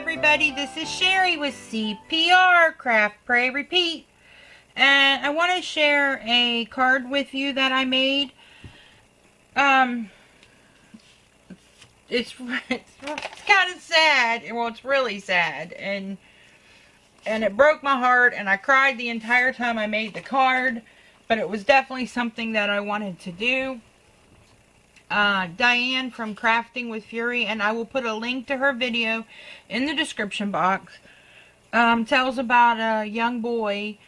everybody, this is Sherry with CPR, Craft, Pray, Repeat. And I want to share a card with you that I made. It's kind of sad. Well, it's really sad. And it broke my heart, and I cried the entire time I made the card. But it was definitely something that I wanted to do. Diane from Crafting with Fury, and I will put a link to her video in the description box. Tells about a young boy.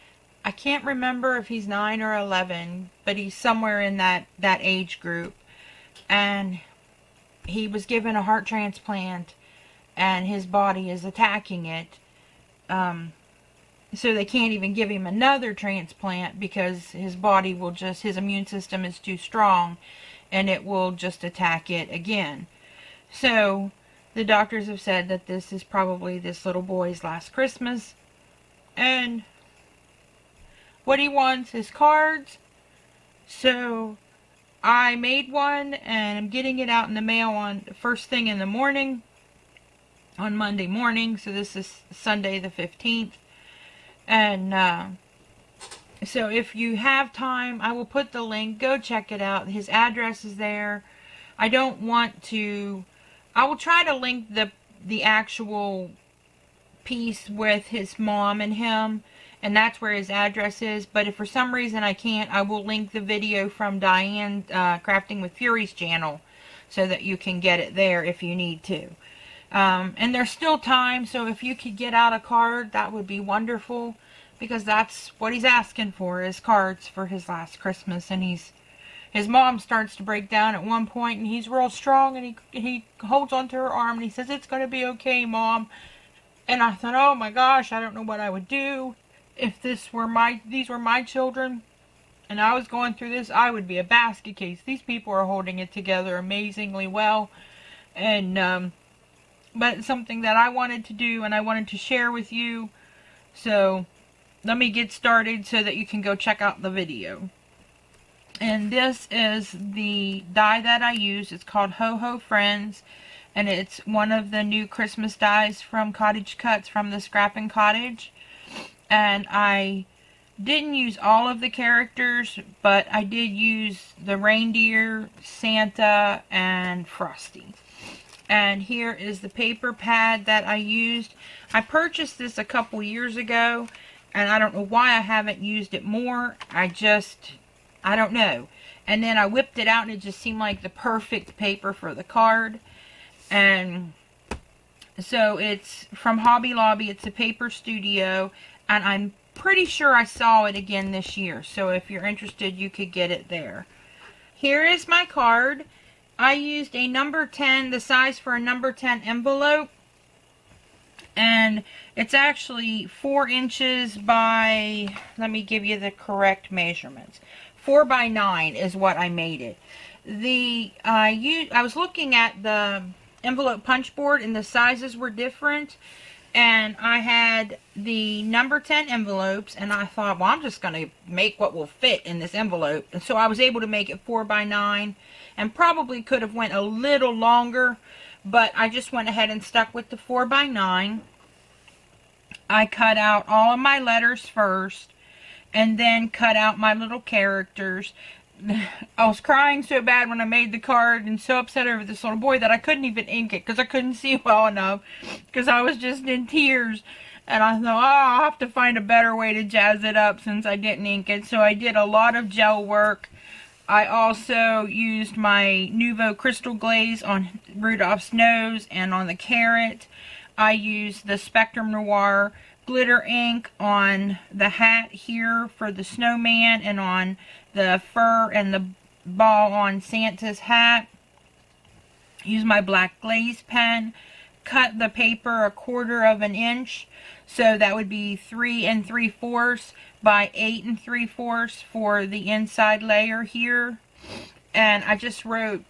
I can't remember if he's 9 or 11, but he's somewhere in that age group. And he was given a heart transplant, and his body is attacking it. So they can't even give him another transplant because his body will just, his immune system is too strong, and it will just attack it again. So the doctors have said that this is probably this little boy's last Christmas, and what he wants is cards. So I made one, and I'm getting it out in the mail on first thing in the morning on Monday morning. So this is Sunday the 15th. And so if you have time, I will put the link. Go check it out. His address is there. I don't want to... I will try to link the actual piece with his mom and him, and that's where his address is. But if for some reason I can't, I will link the video from Diane Crafting with Fury's channel so that you can get it there if you need to. And there's still time, so if you could get out a card, that would be wonderful, because that's what he's asking for, is cards for his last Christmas. And his mom starts to break down at one point, and he's real strong, and he holds onto her arm, and he says, "It's going to be okay, Mom." And I thought, oh my gosh, I don't know what I would do if these were my children, and I was going through this. I would be a basket case. These people are holding it together amazingly well, and but it's something that I wanted to do, and I wanted to share with you. So let me get started so that you can go check out the video. And this is the die that I use. It's called Ho Ho Friends, and it's one of the new Christmas dies from CottageCutz, from the Scrapping Cottage. And I didn't use all of the characters, but I did use the reindeer, Santa, and Frosty. And here is the paper pad that I used. I purchased this a couple years ago, and I don't know why I haven't used it more. I don't know. And then I whipped it out, and it just seemed like the perfect paper for the card. And so it's from Hobby Lobby. It's a paper studio, and I'm pretty sure I saw it again this year. So if you're interested, you could get it there. Here is my card. I used a number 10, the size for a number 10 envelope. And it's actually 4 inches by, let me give you the correct measurements. 4 by 9 is what I made it. I was looking at the envelope punch board, and the sizes were different. And I had the number 10 envelopes, and I thought, well, I'm just going to make what will fit in this envelope. And so I was able to make it 4 by 9, and probably could have went a little longer, but I just went ahead and stuck with the 4 by 9. I cut out all of my letters first, and then cut out my little characters. I was crying so bad when I made the card, and so upset over this little boy, that I couldn't even ink it because I couldn't see well enough, because I was just in tears. And I thought, oh, I'll have to find a better way to jazz it up since I didn't ink it. So I did a lot of gel work. I also used my Nuvo Crystal Glaze on Rudolph's nose and on the carrot. I used the Spectrum Noir glitter ink on the hat here for the snowman, and on the fur and the ball on Santa's hat. Use my black glaze pen. Cut the paper 1/4 inch, so that would be 3 3/4 by 8 3/4 for the inside layer here. And I just wrote,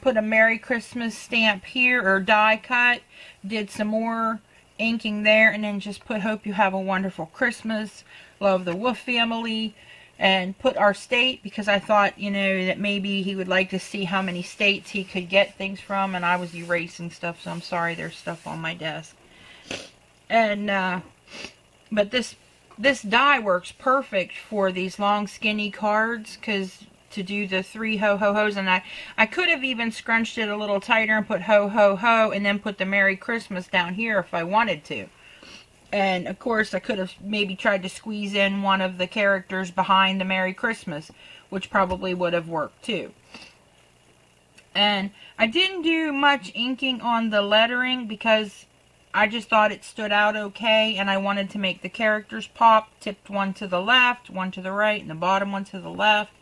put a Merry Christmas stamp here, or die cut. Did some more inking there, and then just put hope you have a wonderful Christmas. Love the Wolf family. And put our state, because I thought, you know, that maybe he would like to see how many states he could get things from. And I was erasing stuff, so I'm sorry there's stuff on my desk. And but this die works perfect for these long skinny cards, because to do the 3 ho ho ho's, and I could have even scrunched it a little tighter and put ho ho ho and then put the Merry Christmas down here if I wanted to. And of course I could have maybe tried to squeeze in one of the characters behind the Merry Christmas, which probably would have worked too. And I didn't do much inking on the lettering because I just thought it stood out okay, and I wanted to make the characters pop. Tipped one to the left, one to the right, and the bottom one to the left.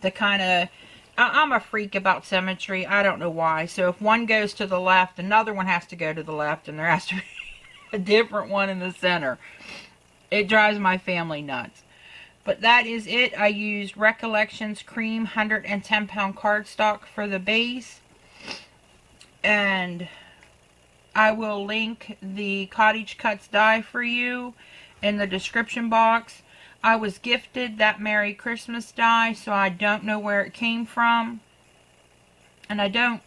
To kind of, I'm a freak about symmetry. I don't know why. So if one goes to the left, another one has to go to the left, and there has to be a different one in the center. It drives my family nuts. But that is it. I used Recollections Cream 110 pound cardstock for the base. And I will link the CottageCutz die for you in the description box. I was gifted that Merry Christmas die, so I don't know where it came from. And I don't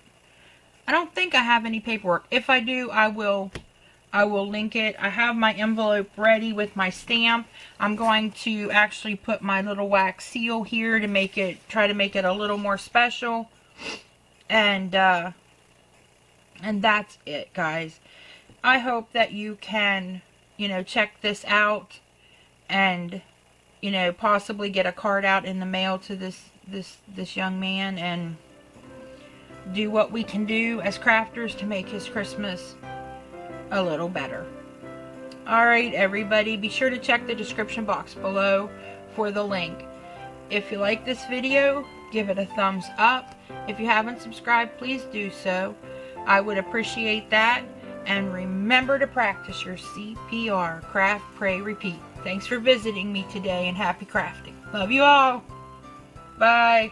think I have any paperwork. If I do, I will link it. I have my envelope ready with my stamp. I'm going to actually put my little wax seal here to try to make it a little more special. And that's it, guys. I hope that you can, check this out and, possibly get a card out in the mail to this young man and do what we can do as crafters to make his Christmas a little better. Alright, everybody, be sure to check the description box below for the link. If you like this video, give it a thumbs up. If you haven't subscribed, please do so. I would appreciate that. And remember to practice your CPR. Craft, pray, repeat. Thanks for visiting me today, and happy crafting. Love you all. Bye.